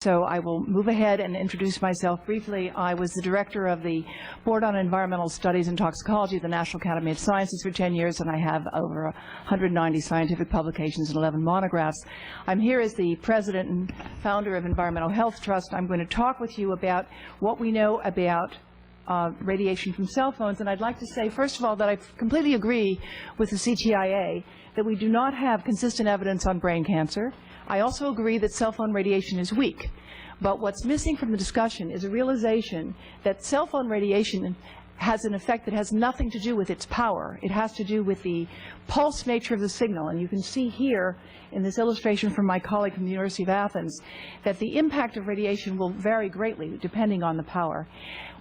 So I will move ahead and introduce myself briefly. I was the director of the Board on Environmental Studies and Toxicology at the National Academy of Sciences for 10 years, and I have over 190 scientific publications and 11 monographs. I'm here as the president and founder of Environmental Health Trust. I'm going to talk with you about what we know about radiation from cell phones, and I'd like to say, first of all, that I completely agree with the CTIA that we do not have consistent evidence on brain cancer. I also agree that cell phone radiation is weak, but what's missing from the discussion is a realization that cell phone radiation has an effect that has nothing to do with its power. It has to do with the pulse nature of the signal, and you can see here in this illustration from my colleague from the University of Athens that the impact of radiation will vary greatly depending on the power.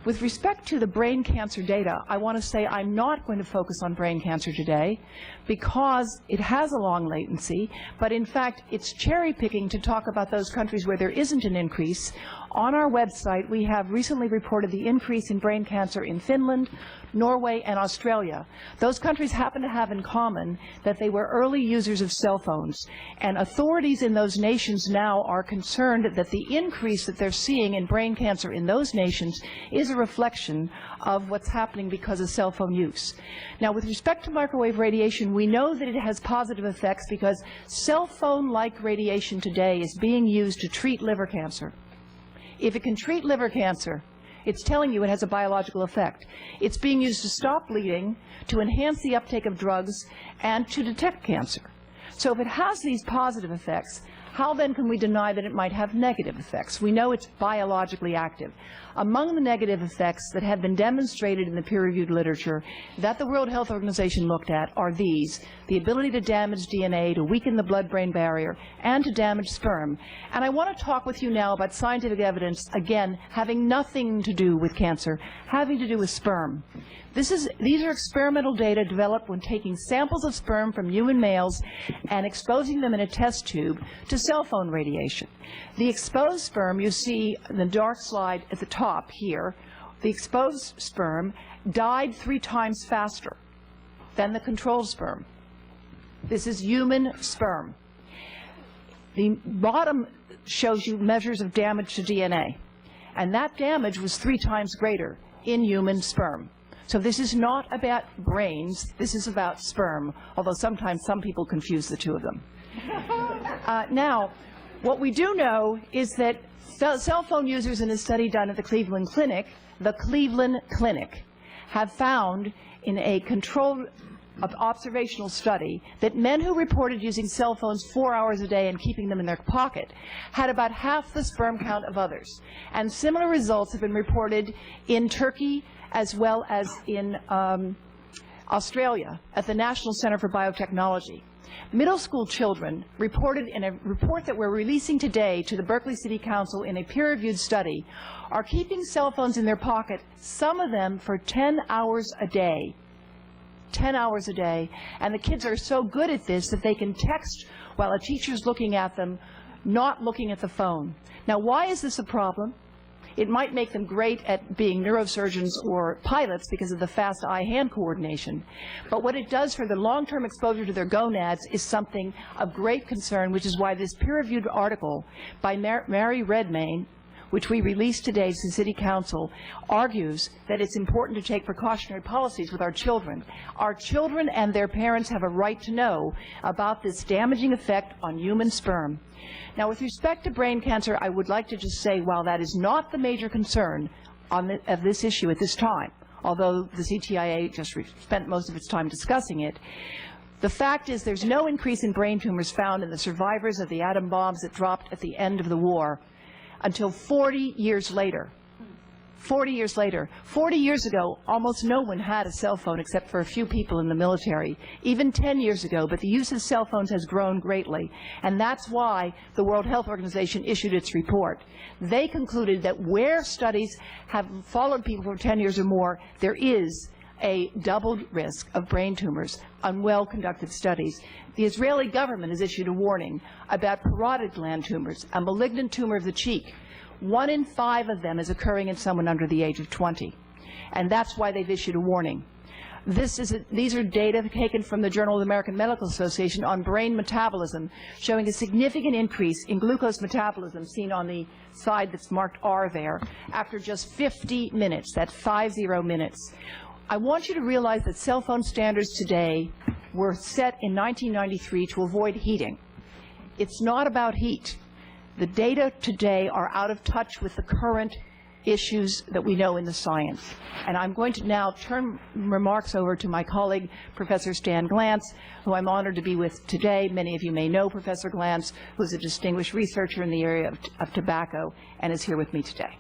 With respect to the brain cancer data, I want to say I'm not going to focus on brain cancer today because it has a long latency, but in fact it's cherry picking to talk about those countries where there isn't an increase. On our website we have recently reported the increase in brain cancer in Finland, Norway, and Australia. Those countries happen to have in common that they were early users of cell phones, and authorities in those nations now are concerned that the increase that they're seeing in brain cancer in those nations is a reflection of what's happening because of cell phone use. Now, with respect to microwave radiation, we know that it has positive effects because cell phone-like radiation today is being used to treat liver cancer. If it can treat liver cancer, it's telling you it has a biological effect. It's being used to stop bleeding, to enhance the uptake of drugs, and to detect cancer. So if it has these positive effects, how then can we deny that it might have negative effects? We know it's biologically active. Among the negative effects that have been demonstrated in the peer-reviewed literature that the World Health Organization looked at are these: the ability to damage DNA, to weaken the blood-brain barrier, and to damage sperm. And I want to talk with you now about scientific evidence, again, having nothing to do with cancer, having to do with sperm. These are experimental data developed when taking samples of sperm from human males and exposing them in a test tube to cell phone radiation. The exposed sperm, you see in the dark slide at the top here, the exposed sperm died 3 times faster than the control sperm. This is human sperm. The bottom shows you measures of damage to DNA, and that damage was 3 times greater in human sperm. So this is not about brains, this is about sperm, although sometimes some people confuse the two of them. Now, what we do know is that cell phone users in a study done at the Cleveland Clinic, have found in a controlled observational study that men who reported using cell phones 4 hours a day and keeping them in their pocket had about half the sperm count of others. And similar results have been reported in Turkey as well as in Australia at the National Center for Biotechnology. Middle school children reported in a report that we're releasing today to the Berkeley City Council in a peer-reviewed study are keeping cell phones in their pocket, some of them for 10 hours a day. 10 hours a day, and the kids are so good at this that they can text while a teacher's looking at them, not looking at the phone. Now, why is this a problem? It might make them great at being neurosurgeons or pilots because of the fast eye-hand coordination. But what it does for the long-term exposure to their gonads is something of great concern, which is why this peer-reviewed article by Mary Redmayne, which we released today to the City Council, argues that it's important to take precautionary policies with our children. Our children and their parents have a right to know about this damaging effect on human sperm. Now, with respect to brain cancer, I would like to just say, while that is not the major concern of this issue at this time, although the CTIA just spent most of its time discussing it, the fact is there's no increase in brain tumors found in the survivors of the atom bombs that dropped at the end of the war until 40 years later. 40 years later. 40 years ago, almost no one had a cell phone except for a few people in the military. Even 10 years ago, but the use of cell phones has grown greatly. And that's why the World Health Organization issued its report. They concluded that where studies have followed people for 10 years or more, there is a doubled risk of brain tumors on well-conducted studies. The Israeli government has issued a warning about parotid gland tumors, a malignant tumor of the cheek. 1 in 5 of them is occurring in someone under the age of 20. And that's why they've issued a warning. These are data taken from the Journal of the American Medical Association on brain metabolism, showing a significant increase in glucose metabolism, seen on the side that's marked R there, after just 50 minutes. That's 50 minutes. I want you to realize that cell phone standards today were set in 1993 to avoid heating. It's not about heat. The data today are out of touch with the current issues that we know in the science. And I'm going to now turn remarks over to my colleague, Professor Stan Glantz, who I'm honored to be with today. Many of you may know Professor Glantz, who's a distinguished researcher in the area of tobacco and is here with me today.